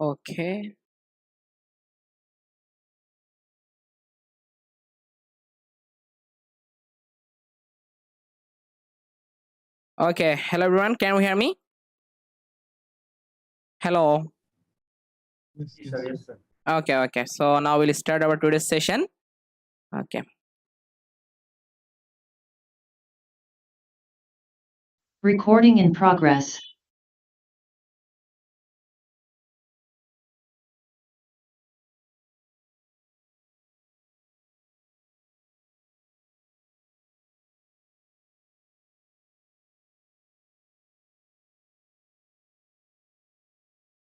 Okay. Okay. Hello everyone. Can you hear me? Hello. Yes, sir. Yes, sir. Okay. Okay. So now we'll start our today's session. Okay. Recording in progress.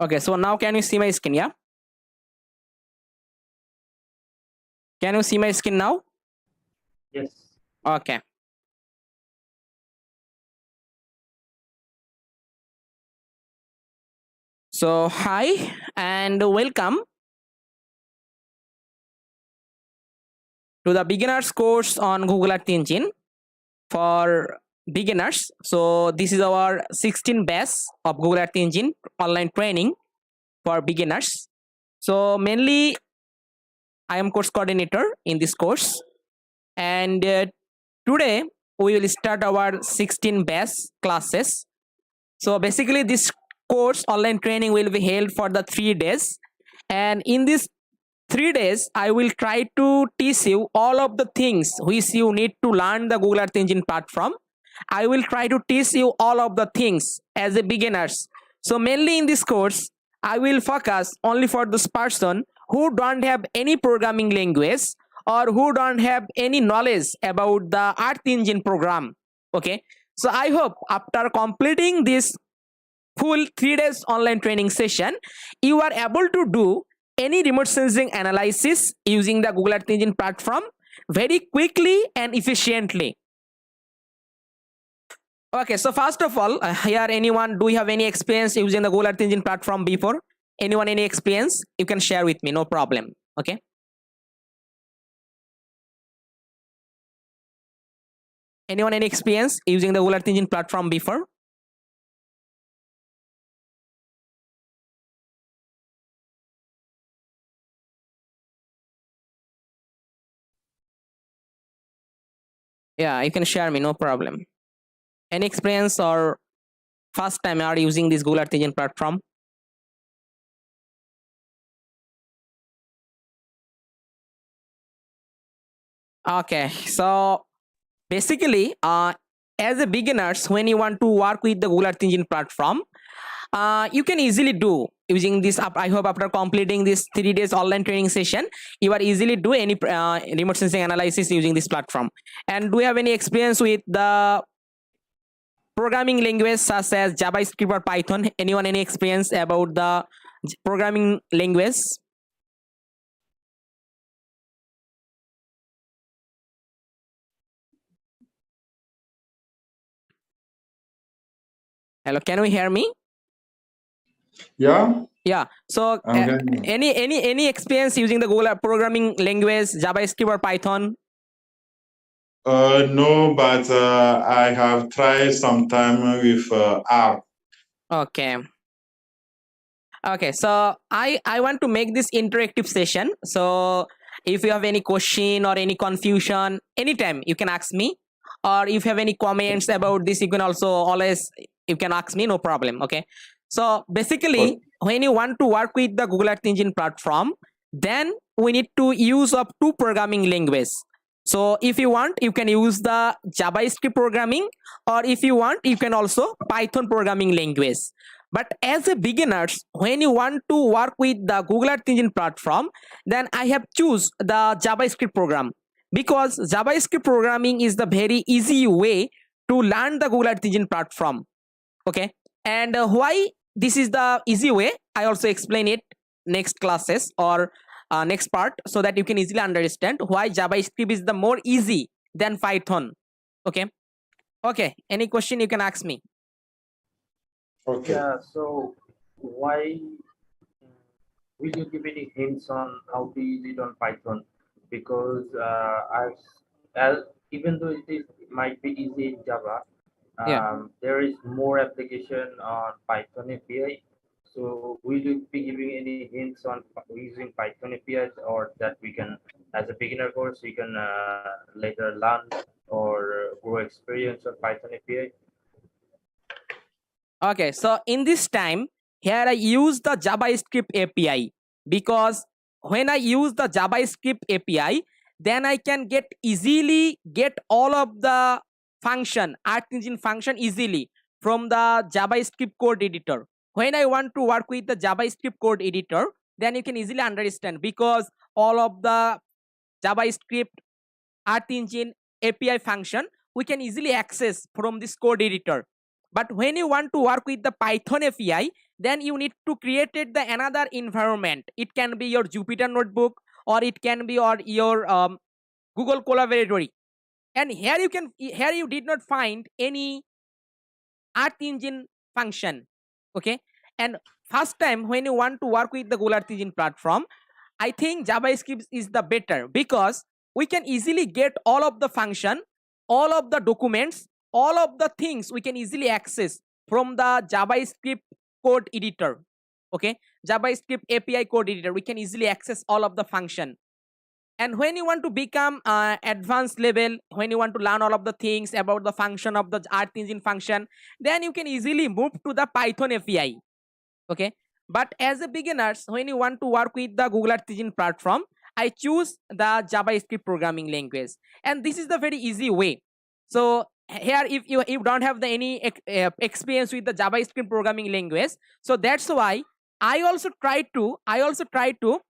Okay. So now can you see my screen? Yeah. Can you see my screen now? Yes. Okay. So hi and welcome to the beginners course on Google Earth Engine for beginners. So this is our 16 batch of Google Earth Engine online training for beginners. So mainly I am course coordinator in this course, and today we will start our 16 batch classes. So basically this course online training will be held for the 3 days, and in this 3 days I will try to teach you all of the things which you need to learn the Google Earth Engine platform. I will try to teach you all of the things as a beginners. So mainly in this course I will focus only for this person who don't have any programming language or who don't have any knowledge about the Earth Engine program. Okay, so I hope after completing this full 3 days online training session you are able to do any remote sensing analysis using the Google Earth Engine platform very quickly and efficiently. Okay, so first of all, here anyone, do you have any experience using the Google Earth Engine platform before? Anyone any experience? You can share with me, no problem. Okay. Anyone any experience using the Google Earth Engine platform before? Yeah, you can share me, no problem. Any experience or first time you are using this Google Earth Engine platform? Okay, so basically, as a beginners, when you want to work with the Google Earth Engine platform, you can easily do using this app. I hope after completing this 3 days online training session you are easily do any remote sensing analysis using this platform. And do you have any experience with the programming language such as JavaScript or Python? Anyone any experience about the programming language? Hello, can you hear me? Yeah, So I'm getting it. any experience using the Google programming language JavaScript or Python? No, but I have tried some time with R. Okay. Okay, so I want to make this interactive session. So if you have any question or any confusion, anytime you can ask me. Or if you have any comments about this, you can also always you can ask me, no problem. Okay. So basically, when you want to work with the Google Earth Engine platform, then we need to use up two programming languages. So if you want, you can use the JavaScript programming, or if you want, you can also Python programming language. But as a beginners, when you want to work with the Google Earth Engine platform, then I have choose the JavaScript program, because JavaScript programming is the very easy way to learn the Google Earth Engine platform. Okay, and why this is the easy way, I also explain it next classes or next part, so that you can easily understand why JavaScript is the more easy than Python. Okay. Okay, any question you can ask me. Okay. Yeah. So why will you give any hints on how to use it on Python? Because as even though it might be easy in Java, Yeah. there is more application on Python API. So will you be giving any hints on using Python APIs, or that we can, as a beginner course, we can later learn or grow experience of Python API? Okay, so in this time, here I use the JavaScript API, because when I use the JavaScript API, then I can easily get all of the function, Art Engine function easily from the JavaScript code editor. When I want to work with the JavaScript code editor, then you can easily understand, because all of the JavaScript Art Engine API function we can easily access from this code editor. But when you want to work with the Python API, then you need to create the another environment. It can be your Jupyter notebook, or it can be your Google Collaboratory. And here you did not find any Art Engine function. Okay, and first time when you want to work with the Google Art Engine platform, I think JavaScript is the better, because we can easily get all of the function, all of the documents, all of the things we can easily access from the JavaScript code editor. Okay, JavaScript API code editor, we can easily access all of the function. And when you want to become advanced level, when you want to learn all of the things about the function of the Art Engine function, then you can easily move to the Python API. Okay, but as a beginners, when you want to work with the Google Art Engine platform, I choose the JavaScript programming language, and this is the very easy way. So here, if you don't have any experience with the JavaScript programming language, so that's why I also try to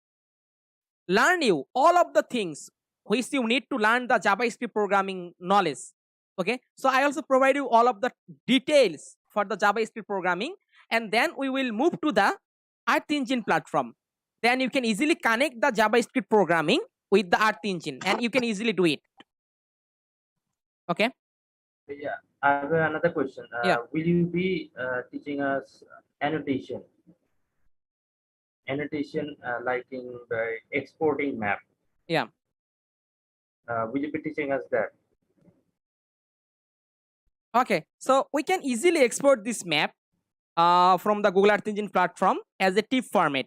learn you all of the things which you need to learn the JavaScript programming knowledge. Okay, so I also provide you all of the details for the JavaScript programming, and then we will move to the Art Engine platform. Then you can easily connect the JavaScript programming with the Art Engine, and you can easily do it. Okay. Yeah, I have another question. Yeah. Will you be teaching us annotation? Annotation, like in the exporting map. Yeah. Will you be teaching us that? Okay, so we can easily export this map from the Google Earth Engine platform as a TIFF format,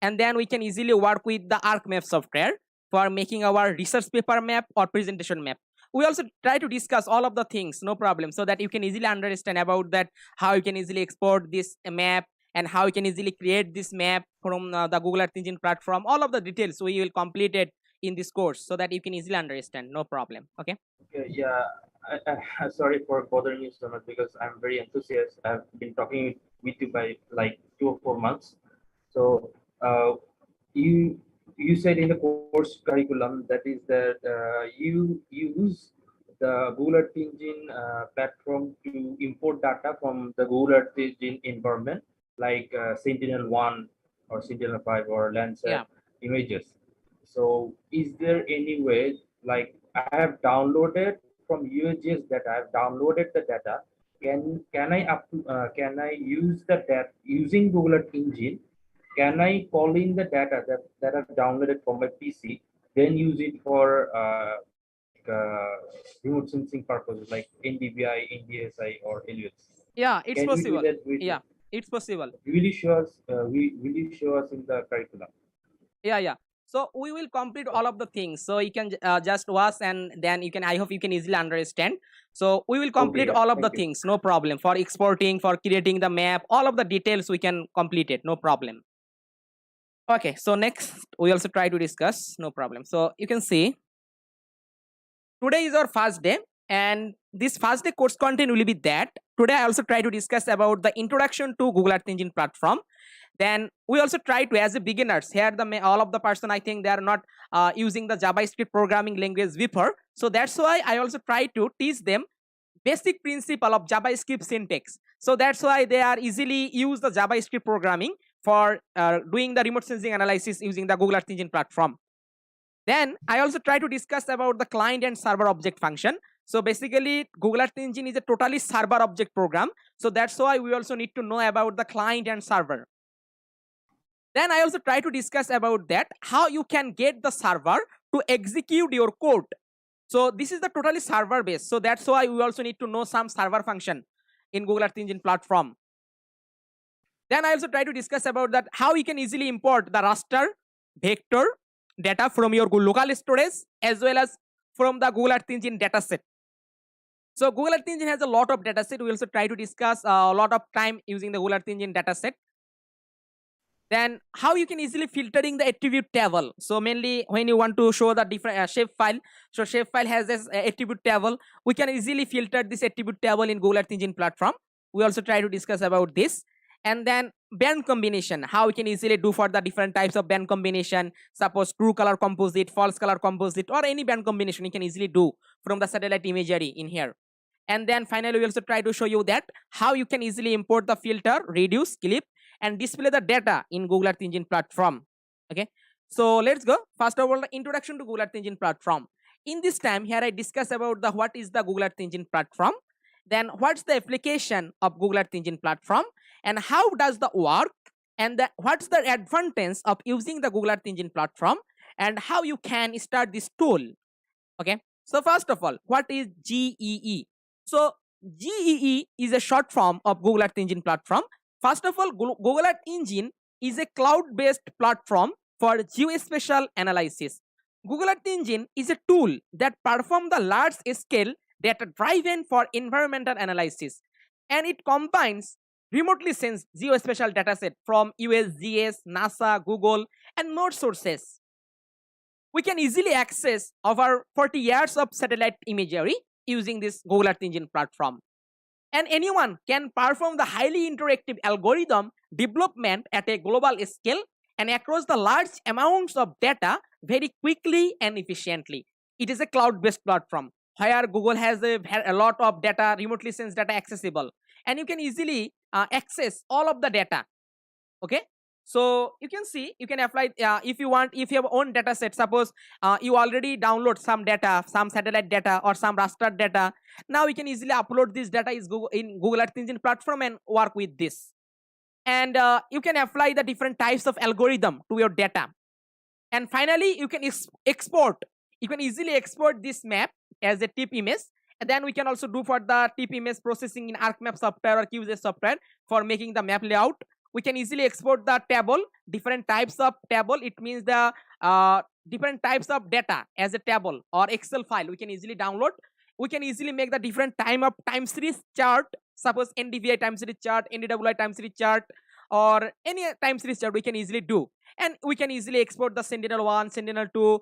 and then we can easily work with the ArcMap software for making our research paper map or presentation map. We also try to discuss all of the things, no problem, so that you can easily understand about that, how you can easily export this map, and how you can easily create this map from the Google Earth Engine platform. All of the details we will complete it in this course, so that you can easily understand, no problem. Okay. Yeah, sorry for bothering you so much, because I'm very enthusiastic. I've been talking with you by like 2 or 4 months. So you said in the course curriculum that is that you use the Google Earth Engine platform to import data from the Google Earth Engine environment, like Sentinel-1 or Sentinel-5 or Landsat Yeah. images. So is there any way, like I have downloaded from USGS data, I have downloaded the data. Can I use the data using Google Earth Engine? Can I call in the data that I've downloaded from my PC, then use it for remote sensing purposes like NDVI, NDSI, or LULC? Yeah, it's Can you do possible. that with, Yeah, it's possible. will you show us? Will you show us in the curriculum? Yeah. So we will complete all of the things, so you can just watch, and then you can, I hope you can easily understand. So we will complete yeah, all of the thank you. things, no problem, for exporting, for creating the map, all of the details we can complete it, no problem. Okay, so next we also try to discuss, no problem. So you can see today is our first day, and this first day course content will be that. Today I also try to discuss about the introduction to Google Earth Engine platform. Then we also try to, as a beginners, here all of the person, I think they are not using the JavaScript programming language before, so that's why I also try to teach them basic principle of JavaScript syntax. So that's why they are easily use the JavaScript programming for doing the remote sensing analysis using the Google Earth Engine platform. Then I also try to discuss about the client and server object function. So basically Google Earth Engine is a totally server object program, so that's why we also need to know about the client and server. Then I also try to discuss about that, how you can get the server to execute your code. So this is the totally server based, so that's why we also need to know some server function in Google Earth Engine platform. Then I also try to discuss about that how you can easily import the raster, vector data from your local storage as well as from the Google Earth Engine dataset. So Google Earth Engine has a lot of dataset. We also try to discuss a lot of time using the Google Earth Engine dataset. Then how you can easily filtering the attribute table. So mainly when you want to show the different shapefile, so shapefile has this attribute table. We can easily filter this attribute table in Google Earth Engine platform. We also try to discuss about this. And then band combination, how we can easily do for the different types of band combination. Suppose true color composite, false color composite, or any band combination you can easily do from the satellite imagery in here. And then finally we also try to show you that how you can easily import the filter, reduce, clip, and display the data in Google Earth Engine platform. Okay, so let's go. First of all, the introduction to Google Earth Engine platform. In this time here I discuss about the what is the Google Earth Engine platform, then what's the application of Google Earth Engine platform, and how does the work, and what's the advantage of using the Google Earth Engine platform, and how you can start this tool. Okay, so first of all, what is GEE? So GEE is a short form of Google Earth Engine platform. First of all, Google Earth Engine is a cloud-based platform for geospatial analysis. Google Earth Engine is a tool that performs the large-scale data driven for environmental analysis, and it combines remotely sensed geospatial dataset from USGS, NASA, Google, and more sources. We can easily access over 40 years of satellite imagery using this Google Earth Engine platform. And anyone can perform the highly interactive algorithm development at a global scale and across the large amounts of data very quickly and efficiently. It is a cloud-based platform where Google has a lot of data, remotely sensed data accessible, and you can easily access all of the data. Okay, so you can see, you can apply if you want, if you have own data set. Suppose you already download some data, some satellite data or some raster data. Now you can easily upload this data in Google Earth Engine platform and work with this. And you can apply the different types of algorithm to your data. And finally, you can export. You can easily export this map as a TIFF image. And then we can also do for the TIFF image processing in ArcMap software or QGIS software for making the map layout. We can easily export the table, different types of table. It means the different types of data as a table or Excel file. We can easily download. We can easily make the different time series chart. Suppose NDVI time series chart, NDWI time series chart, or any time series chart we can easily do. And we can easily export the Sentinel-1, Sentinel-2,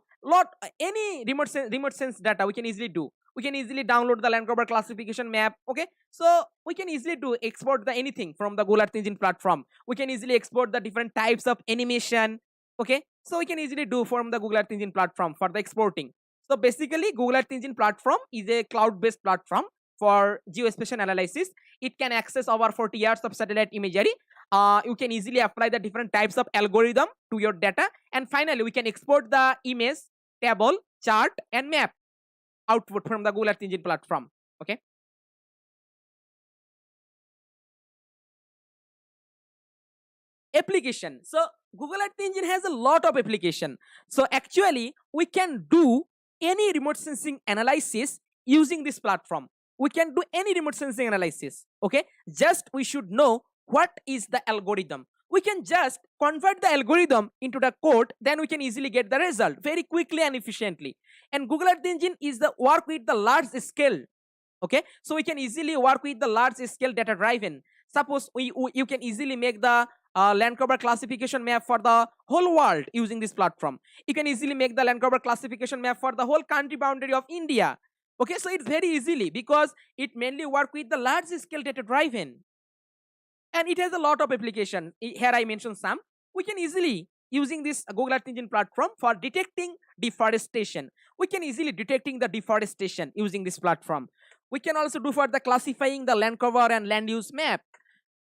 any remote sense data we can easily do. We can easily download the land cover classification map. Okay, so we can easily export the anything from the Google Earth Engine platform. We can easily export the different types of animation. Okay, so we can easily do from the Google Earth Engine platform for the exporting. So basically Google Earth Engine platform is a cloud-based platform for geospatial analysis. It can access over 40 years of satellite imagery. You can easily apply the different types of algorithm to your data, and finally we can export the image, table, chart, and map output from the Google Earth Engine platform. Okay, application. So Google Earth Engine has a lot of application. So actually we can do any remote sensing analysis using this platform. We can do any remote sensing analysis. Okay, just we should know what is the algorithm. We can just convert the algorithm into the code, then we can easily get the result very quickly and efficiently. And Google Earth Engine is the work with the large scale. Okay, so we can easily work with the large scale data driven. Suppose you can easily make the land cover classification map for the whole world using this platform. You can easily make the land cover classification map for the whole country boundary of India. Okay, so it's very easily because it mainly work with the large scale data driven. And it has a lot of application. Here I mentioned some. We can easily using this Google Earth Engine platform for detecting deforestation. We can easily detecting the deforestation using this platform. We can also do for the classifying the land cover and land use map.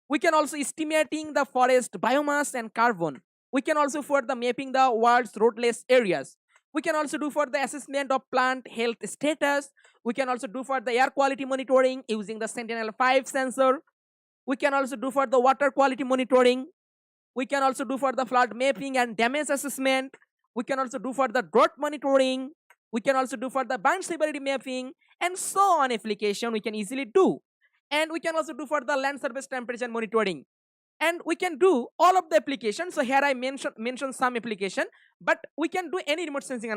We can also estimating the forest biomass and carbon. We can also for the mapping the world's roadless areas. We can also do for the assessment of plant health status. We can also do for the air quality monitoring using the Sentinel-5 sensor. We can also do for the water quality monitoring. We can also do for the flood mapping and damage assessment. We can also do for the drought monitoring. We can also do for the burn severity mapping, and so on application we can easily do. And we can also do for the land surface temperature monitoring. and we can do all of the applications. So here I mention some application, but we can do any remote sensing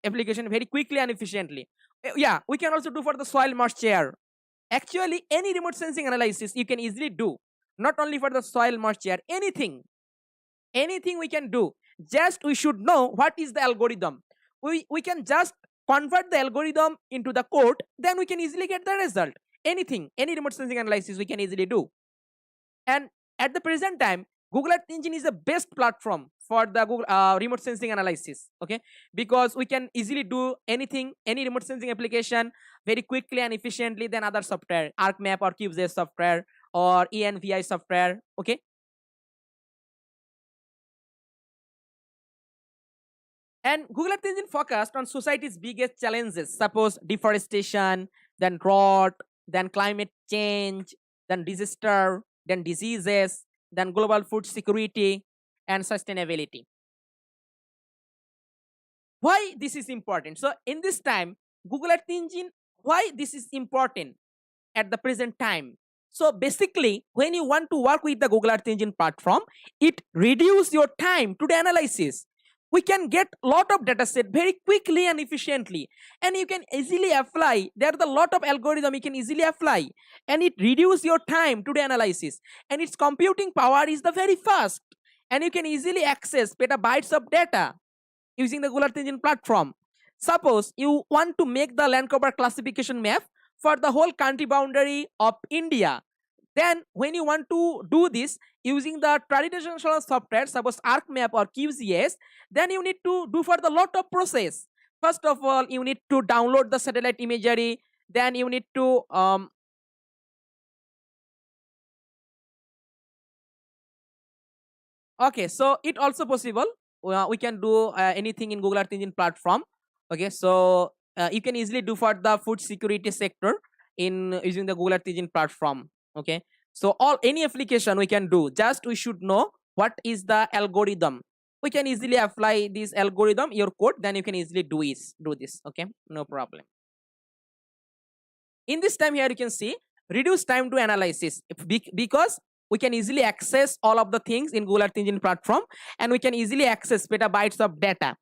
application very quickly and efficiently. Yeah, we can also do for the soil moisture. Actually, any remote sensing analysis you can easily do, not only for the soil moisture, anything we can do. Just we should know what is the algorithm. We can just convert the algorithm into the code, then we can easily get the result. Anything, any remote sensing analysis we can easily do. And at the present time, Google Earth Engine is the best platform for the Google remote sensing analysis, okay, because we can easily do anything, any remote sensing application very quickly and efficiently than other software, ArcMap or GIS software or ENVI software, okay. And Google Earth Engine focused on society's biggest challenges, suppose deforestation, then drought, then climate change, then disaster, then diseases, then global food security and sustainability. Why this is important? So in this time, Google Earth Engine, why this is important at the present time? So basically, when you want to work with the Google Earth Engine platform, it reduces your time to the analysis. We can get lot of data set very quickly and efficiently, and you can easily apply. There are a lot of algorithm you can easily apply, and it reduces your time to the analysis, and its computing power is the very fast, and you can easily access petabytes of data using the Google Earth Engine platform. Suppose you want to make the land cover classification map for the whole country boundary of India. Then when you want to do this using the traditional software, suppose ArcMap or QGIS, then you need to do for the lot of process. First of all, you need to download the satellite imagery. Then you need to okay, so it also possible. We can do anything in Google Earth Engine platform. Okay, so you can easily do for the food security sector in using the Google Earth Engine platform. Okay, so any application we can do, just we should know what is the algorithm. We can easily apply this algorithm your code, then you can easily do this. Okay, no problem. In this time here you can see reduce time to analysis, because we can easily access all of the things in Google Earth Engine platform, and we can easily access petabytes of data.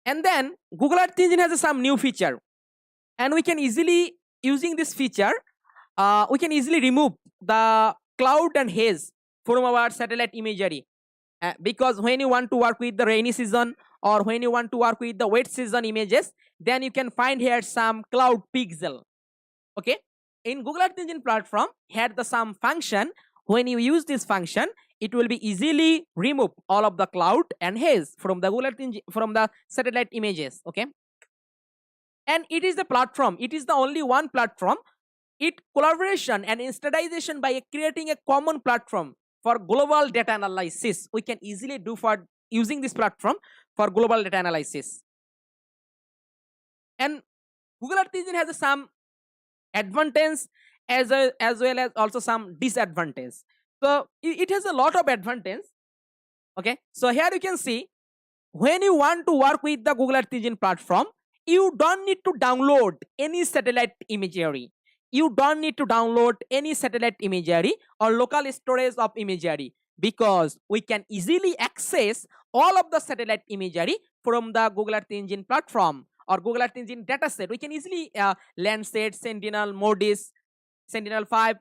And then Google Earth Engine has some new feature, and we can easily, using this feature, we can easily remove the cloud and haze from our satellite imagery, because when you want to work with the rainy season or when you want to work with the wet season images, then you can find here some cloud pixel. Okay, in Google Earth Engine platform here the some function, when you use this function, it will be easily remove all of the cloud and haze from the Google Earth Engine, from the satellite images. Okay, and it is the platform, it is the only one platform, it collaboration and standardization by creating a common platform for global data analysis. We can easily do for using this platform for global data analysis. And Google Earth Engine has some advantage as well as also some disadvantage. So it has a lot of advantage. Okay, so here you can see, when you want to work with the Google Earth Engine platform, you don't need to download any satellite imagery. You don't need to download any satellite imagery or local storage of imagery, because we can easily access all of the satellite imagery from the Google Earth Engine platform or Google Earth Engine dataset. We can easily Landsat, Sentinel, MODIS, Sentinel-5,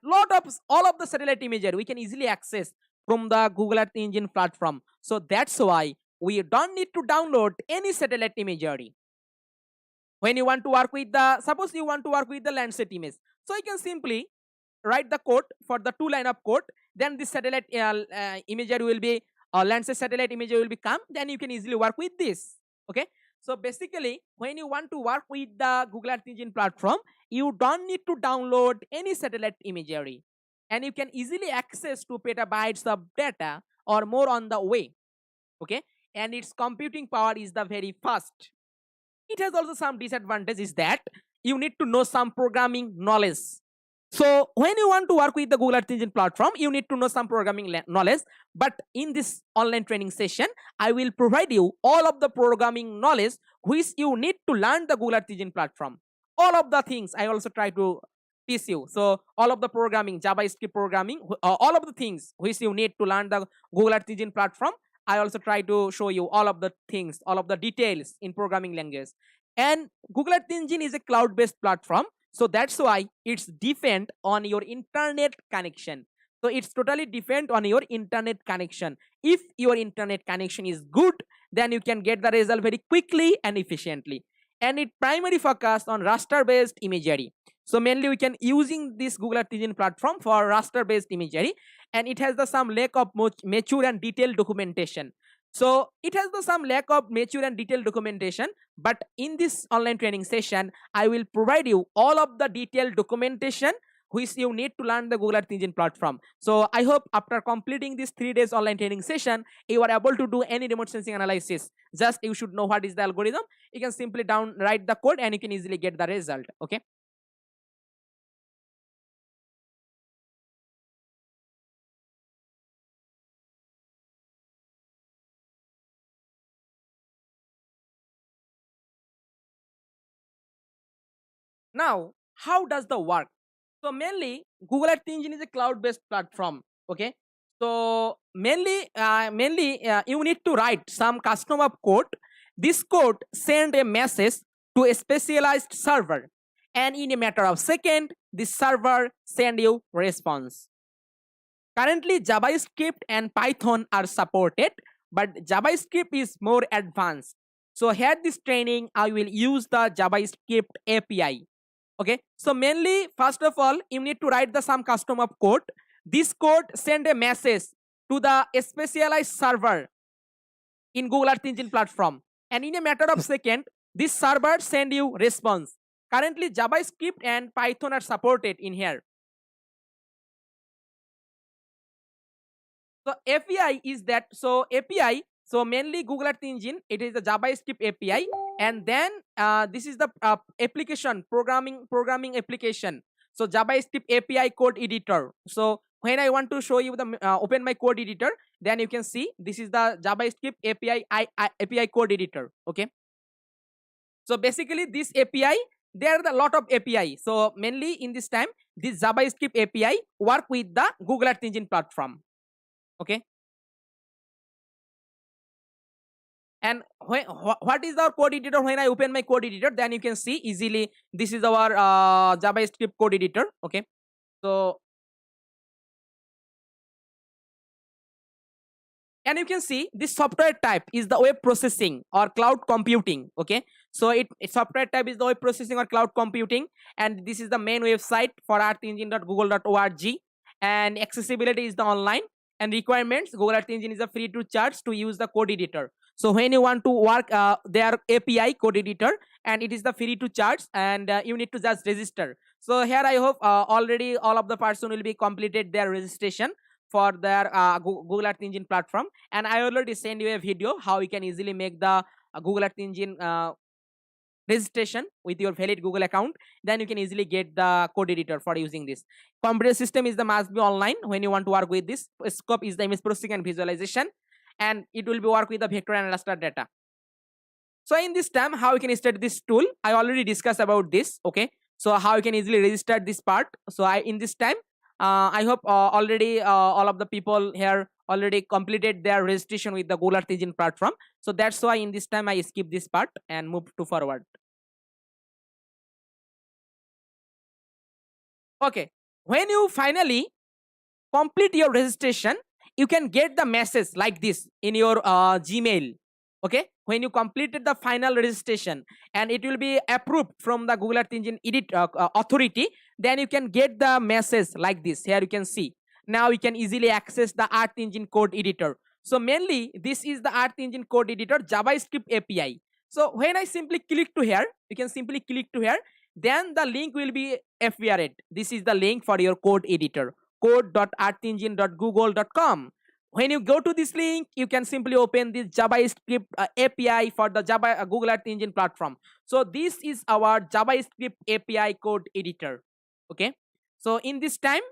all of the satellite imagery we can easily access from the Google Earth Engine platform. So that's why we don't need to download any satellite imagery. When you want to work with the, suppose you want to work with the Landsat image, so you can simply write the code for the 2 line of code, then this satellite imagery will be Landsat satellite imagery will become, then you can easily work with this. Okay, so basically when you want to work with the Google Earth Engine platform, you don't need to download any satellite imagery, and you can easily access to petabytes of data or more on the way. Okay, and its computing power is the very fast. It has also some disadvantages, that you need to know some programming knowledge. So when you want to work with the Google Earth Engine platform, you need to know some programming knowledge. But in this online training session, I will provide you all of the programming knowledge which you need to learn the Google Earth Engine platform. All of the things I also try to teach you. So all of the programming, JavaScript programming, all of the things which you need to learn the Google Earth Engine platform, I also try to show you all of the things, all of the details in programming language. And Google Earth Engine is a cloud-based platform, so that's why it's depend on your internet connection. So it's totally depend on your internet connection. If your internet connection is good, then you can get the result very quickly and efficiently. And it primarily focus on raster-based imagery. So mainly we can using this Google Earth Engine platform for raster-based imagery, and it has the some lack of mature and detailed documentation. So it has the some lack of mature and detailed documentation, but in this online training session, I will provide you all of the detailed documentation which you need to learn the Google Earth Engine platform. So I hope after completing this 3 days online training session, you are able to do any remote sensing analysis. Just you should know what is the algorithm. You can simply write the code and you can easily get the result. Okay. Now, how does the work? So mainly Google Earth Engine is a cloud-based platform. Okay. So mainly you need to write some custom of code. This code send a message to a specialized server, and in a matter of second, this server send you response. Currently, JavaScript and Python are supported, but JavaScript is more advanced. So here this training, I will use the JavaScript API. Okay, so mainly first of all you need to write the some custom of code. This code send a message to the specialized server in Google Earth Engine platform, and in a matter of second this server send you response. Currently JavaScript and Python are supported in here. So API is that, so API, so mainly Google Earth Engine, it is the JavaScript API, and then this is the application programming application. So JavaScript API code editor. So when I want to show you the open my code editor, then you can see this is the JavaScript API code editor. Okay. So basically this API, there are a lot of API. So mainly in this time, this JavaScript API work with the Google Earth Engine platform. Okay. And what is our code editor? When I open my code editor, then you can see easily this is our JavaScript code editor. Okay. So and you can see this software type is the web processing or cloud computing. Okay, so software type is the web processing or cloud computing, and this is the main website for earthengine.google.org, and accessibility is the online, and requirements, Google Earth Engine is a free to charge to use the code editor. So when you want to work their API code editor, and it is the free to charge, and you need to just register. So here I hope already all of the person will be completed their registration for their Google Earth Engine platform, and I already send you a video how you can easily make the Google Earth Engine registration with your valid Google account. Then you can easily get the code editor for using this. Computer system is the must be online when you want to work with this. Scope is the image processing and visualization, and it will be work with the vector and raster data. So in this time, how you can start this tool, I already discussed about this. Okay, so how you can easily register this part. So in this time, I hope already all of the people here already completed their registration with the Google Earth Engine platform. So that's why in this time I skip this part and move to forward. Okay, when you finally complete your registration, you can get the message like this in your Gmail. Okay, when you completed the final registration and it will be approved from the Google Earth Engine authority, then you can get the message like this. Here you can see. Now you can easily access the Earth Engine code editor. So mainly this is the Earth Engine code editor JavaScript API. So when I simply click to here, you can simply click to here, then the link will be appeared. This is the link for your code editor, code.earthengine.google.com. When you go to this link, you can simply open this JavaScript API for the Google Earth Engine platform. So this is our JavaScript API code editor. Okay, so in this time,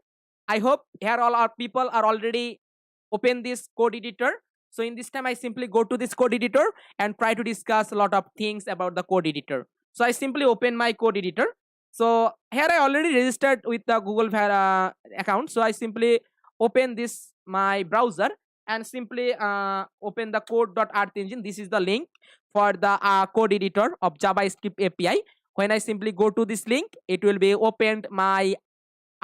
I hope here all our people are already open this code editor. So in this time, I simply go to this code editor and try to discuss a lot of things about the code editor. So I simply open my code editor. So here I already registered with the Google account. So I simply open this my browser and simply open the code.earth engine. This is the link for the code editor of JavaScript API. When I simply go to this link, it will be opened my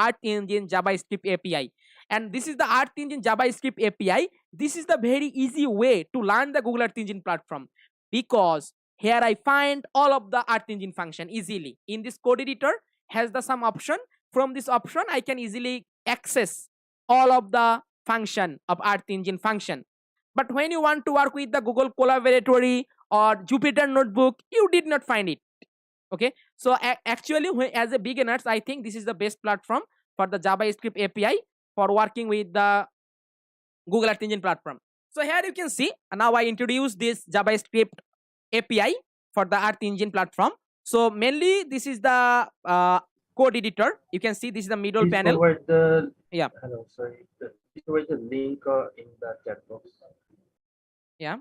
Earth Engine JavaScript API. And this is the Earth Engine JavaScript API. This is the very easy way to learn the Google Earth Engine platform, because here I find all of the Earth Engine function easily. In this code editor has the some option. From this option I can easily access all of the function of Earth Engine function. But when you want to work with the Google Collaboratory or Jupyter Notebook, you did not find it. Okay, so actually as a beginners, I think this is the best platform for the JavaScript API for working with the Google Earth Engine platform. So here you can see now I introduce this JavaScript API for the Earth Engine platform. So mainly this is the code editor. You can see this is the middle Please panel. provide the Yeah. Hello, sorry. Please provide the link in the chat box. Yeah.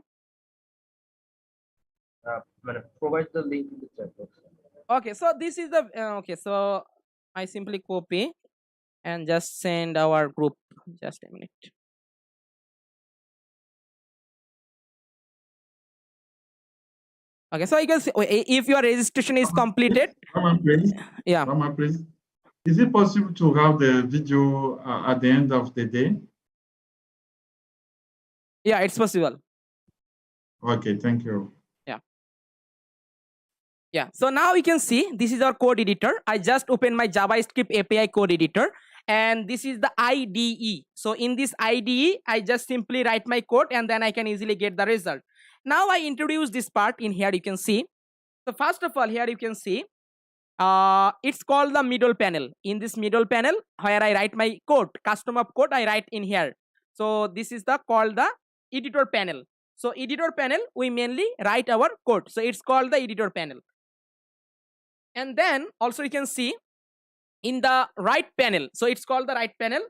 Provide the link in the chat box. Okay, so this is the okay. So I simply copy and just send our group. Just a minute. Okay, so you can see if your registration is completed. Mama, please. Yeah. Mama, please. Is it possible to have the video at the end of the day? Yeah, it's possible. Okay, thank you. Yeah, so now you can see this is our code editor. I just opened my JavaScript API code editor, and this is the IDE. So in this IDE, I just simply write my code and then I can easily get the result. Now I introduce this part in here. You can see. So first of all, here you can see it's called the middle panel. In this middle panel, where I write my code, custom of code, I write in here. So this is the called the editor panel. So editor panel, we mainly write our code. So it's called the editor panel. And then also you can see in the right panel, so it's called the right panel.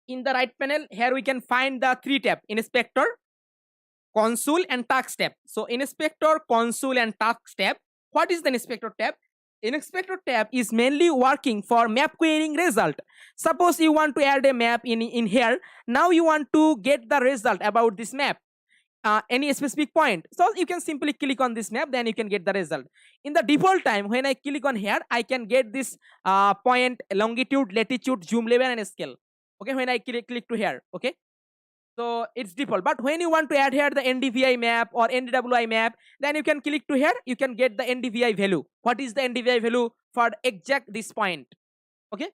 In the right panel, here we can find the three tabs: inspector, console, and task tab. So inspector, console, and task tab. What is the inspector tab? Inspector tab is mainly working for map querying result. Suppose you want to add a map in here. Now you want to get the result about this map. Any specific point, so you can simply click on this map, then you can get the result. In the default time, when I click on here, I can get this point, longitude, latitude, zoom level, and scale. Okay, when I click to here. Okay, so it's default. But when you want to add here the NDVI map or NDWI map, then you can click to here, you can get the NDVI value. What is the NDVI value for exact this point? Okay,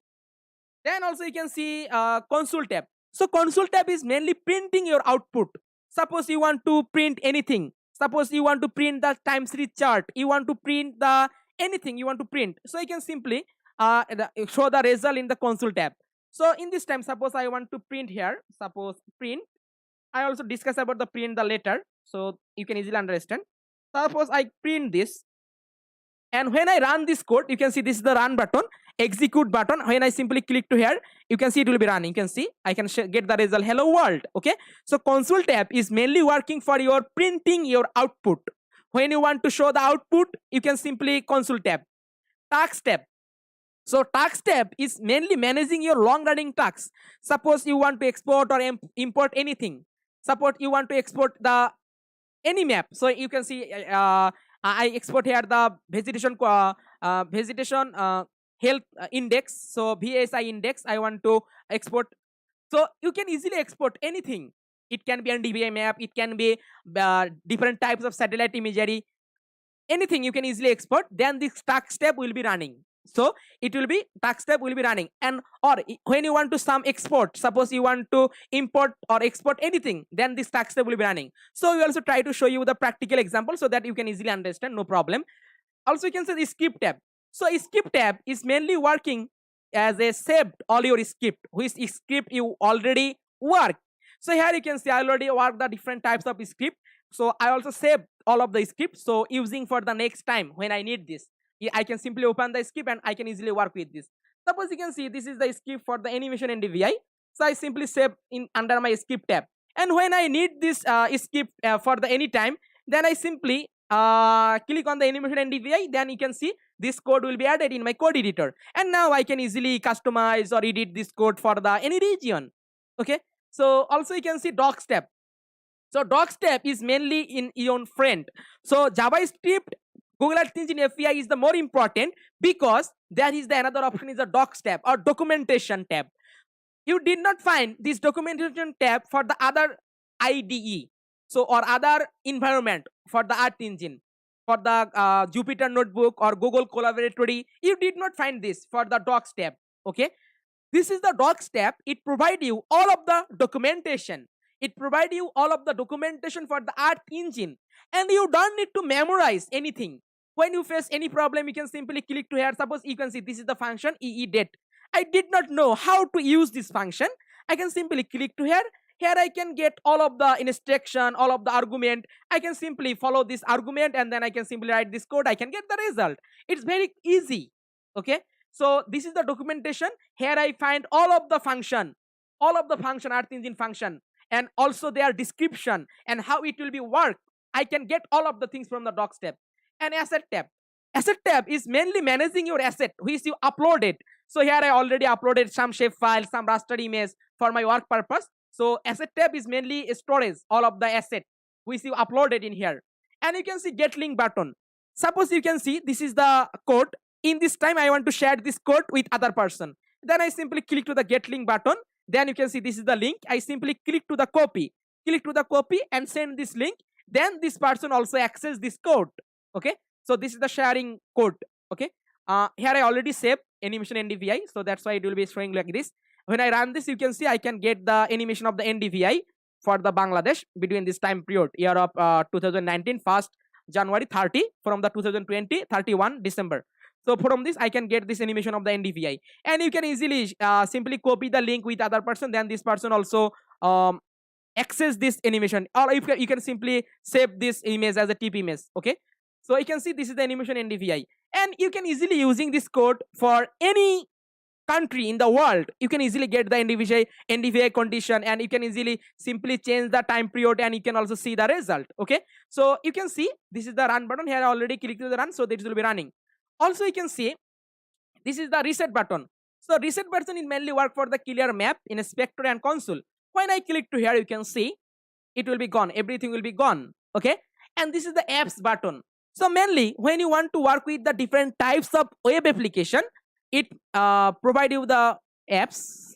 then also you can see console tab. So console tab is mainly printing your output. Suppose you want to print anything. Suppose you want to print the time series chart. You want to print the anything you want to print. So you can simply show the result in the console tab. So in this time, suppose I want to print here. Suppose print. I also discuss about the print the later, so you can easily understand. Suppose I print this, and when I run this code, you can see this is the run button, execute button. When I simply click to here, you can see it will be running. You can see I can get the result, hello world. Okay, so console tab is mainly working for your printing your output. When you want to show the output, you can simply console tab. Task tab. So task tab is mainly managing your long running tasks. Suppose you want to export or import anything. Suppose you want to export the any map. So you can see I export here the vegetation health index. So VSI index I want to export. So you can easily export anything. It can be NDVI map. It can be different types of satellite imagery. Anything you can easily export. Then this task tab will be running. So it will be task tab will be running. And or when you want to some export, suppose you want to import or export anything, then this task tab will be running. So we also try to show you the practical example so that you can easily understand, no problem. Also you can say the skip tab. So skip tab is mainly working as a saved all your script, which script you already work. So here you can see I already work the different types of script. So I also saved all of the scripts. So using for the next time when I need this, I can simply open the script and I can easily work with this. Suppose you can see this is the script for the animation NDVI. So I simply save in under my script tab. And when I need this script for the any time, then I simply click on the animation NDVI, then you can see this code will be added in my code editor, and now I can easily customize or edit this code for the any region. Okay, so also you can see doc step. So doc step is mainly in your friend. So JavaScript Google Earth Engine API is the more important, because there is the another option is the doc step or documentation tab. You did not find this documentation tab for the other IDE, so or other environment for the Earth Engine, for the Jupyter Notebook or Google Collaboratory. You did not find this for the docs tab. Okay, this is the docs tab. It provide you all of the documentation. It provide you all of the documentation for the Earth Engine, and you don't need to memorize anything. When you face any problem, you can simply click to here. Suppose you can see this is the function EEDate. I did not know how to use this function. I can simply click to here. Here I can get all of the instruction, all of the argument. I can simply follow this argument, and then I can simply write this code. I can get the result. It's very easy. Okay, so this is the documentation. Here I find all of the function Earth Engine function, and also their description and how it will be work. I can get all of the things from the docs tab. And asset tab. Asset tab is mainly managing your asset which you uploaded. So here I already uploaded some shape file, some raster image for my work purpose. So asset tab is mainly storage all of the asset which you uploaded in here. And you can see get link button. Suppose you can see this is the code. In this time I want to share this code with other person. Then I simply click to the get link button. Then you can see this is the link. I simply click to the copy. Click to the copy and send this link. Then this person also access this code. Okay, so this is the sharing code. Okay, here I already saved animation NDVI, so that's why it will be showing like this. When I run this, you can see I can get the animation of the NDVI for the Bangladesh between this time period, year of 2019 1st January 30 from the 2020 31 December. So from this I can get this animation of the NDVI, and you can easily simply copy the link with other person. Then this person also access this animation, or you can simply save this image as a TP image. Okay, so you can see this is the animation NDVI, and you can easily using this code for any country in the world. You can easily get the NDVI condition, and you can easily simply change the time period, and you can also see the result. Okay, so you can see this is the run button. Here I already clicked to the run, so this will be running. Also you can see this is the reset button. So reset button is mainly work for the clear map in inspector and console. When I click to here, you can see it will be gone. Everything will be gone. Okay, and this is the apps button. So mainly when you want to work with the different types of web application, it provide you the apps.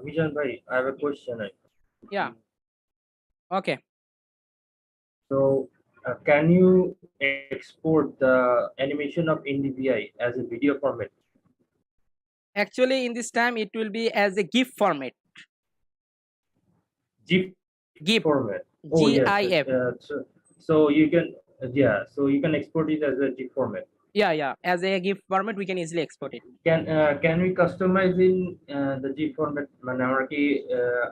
Vijan bhai, I have a question. Yeah. Okay. So, can you export the animation of NDVI as a video format? Actually, in this time, it will be as a GIF format. GIF GIF. format. Oh yes. GIF. So you can yeah. So you can export it as a GIF format. Yeah. As a GIF format, we can easily export it. Can we customize in the GIF format? মানে আমরা কি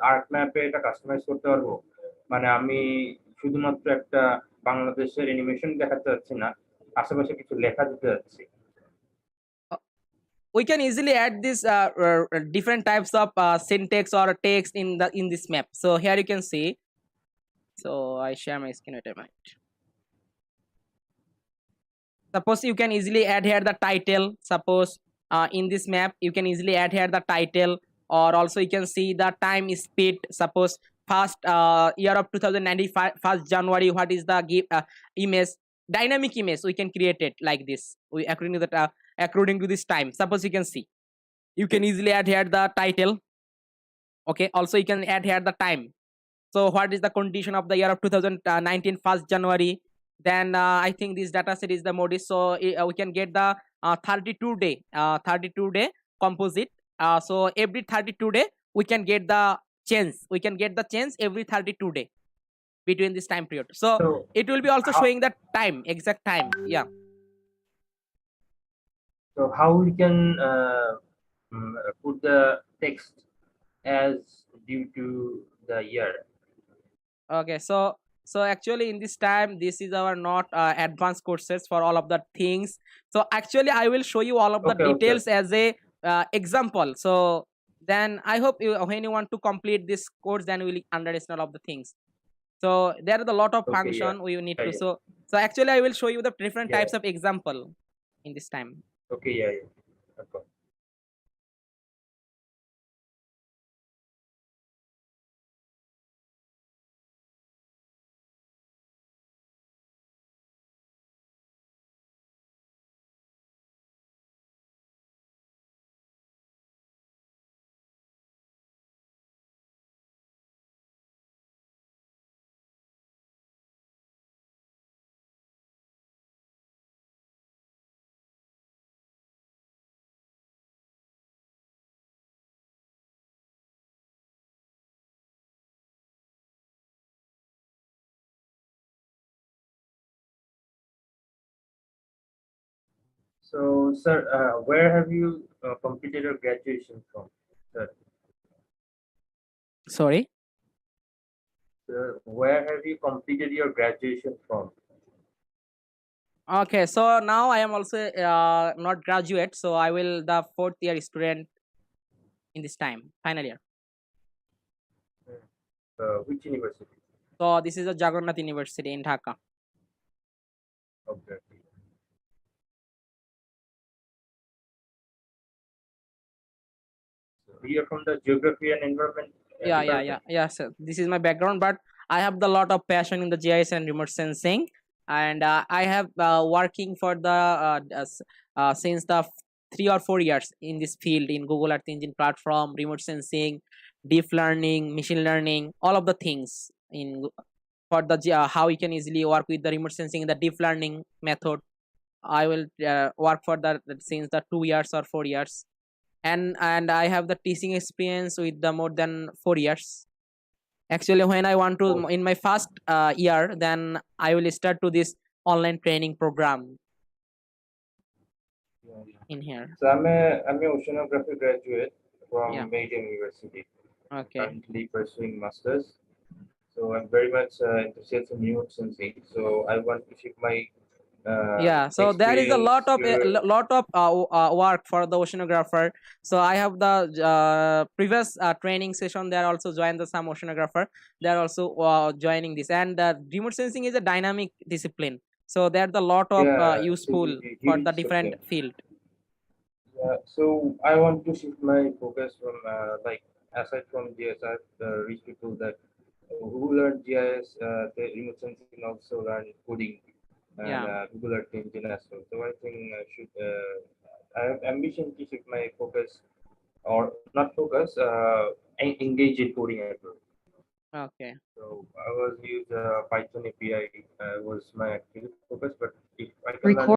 art ম্যাপে এটা customise করতে পারবো? মানে আমি শুধুমাত্র একটা বাংলাদেশের অ্যানিমেশন দেখাতে যাচ্ছি না, আশেপাশে কিছু লেখা দিতে যাচ্ছি। We can easily add this different types of syntax or text in this map. So here you can see. So I share my screen at a minute. Suppose you can easily add here the title. Suppose in this map you can easily add here the title, or also you can see the time speed. Suppose first year of 2095, 1st January, what is the image, dynamic image we can create it like this. We according to this time. Suppose you can see, you can easily add here the title. Okay, also you can add here the time. So what is the condition of the year of 2019, 1st January? Then I think this data set is the modis. So we can get the 32 day composite. So every 32 day we can get the change. We can get the change every 32 day between this time period. So it will be also showing the time, exact time. Yeah. So how we can put the text as due to the year? Okay, so actually in this time, this is our not advanced courses for all of the things. So actually I will show you all of the details as a example. So then I hope you, when you want to complete this course, then you will understand all of the things. So there are a lot of function we need to. So actually I will show you the different types of example in this time. Okay, yeah. Okay. So, sir, where have you completed your graduation from, sir? Sorry. Sir, where have you completed your graduation from? Okay, so now I am also not graduate, so I will the 4th year student in this time, final year. Which university? So this is a Jagannath University in Dhaka. Okay. So you are from the geography and environment. Yeah, sir. This is my background, but I have the lot of passion in the GIS and remote sensing, and I have working for the since the 3 or 4 years in this field in Google Earth Engine platform, remote sensing, deep learning, machine learning, all of the things in for the how you can easily work with the remote sensing in the deep learning method. I will work for that since the 2 years or 4 years, and I have the teaching experience with the more than 4 years. Actually, when I want to in my first year, then I will start to this online training program in here. So I'm a oceanography graduate from Yeah. Major University. Okay. Currently pursuing masters. So I'm very much interested in remote sensing. So I want to shift my Yeah, so there is a lot of work for the oceanographer. So I have the previous training session. They are also joined the some oceanographer. They are also joining this, and remote sensing is a dynamic discipline. So there's a lot of useful for the different field. Yeah, so I want to shift my focus from like aside from GIS, I've reached people that who learn GIS, the remote sensing also learn coding and Google Earth Engine as well. So I think I should. I have ambition to shift my focus or not focus, engage in coding as well. Okay. So I was use Python API was my active focus, but if I can learn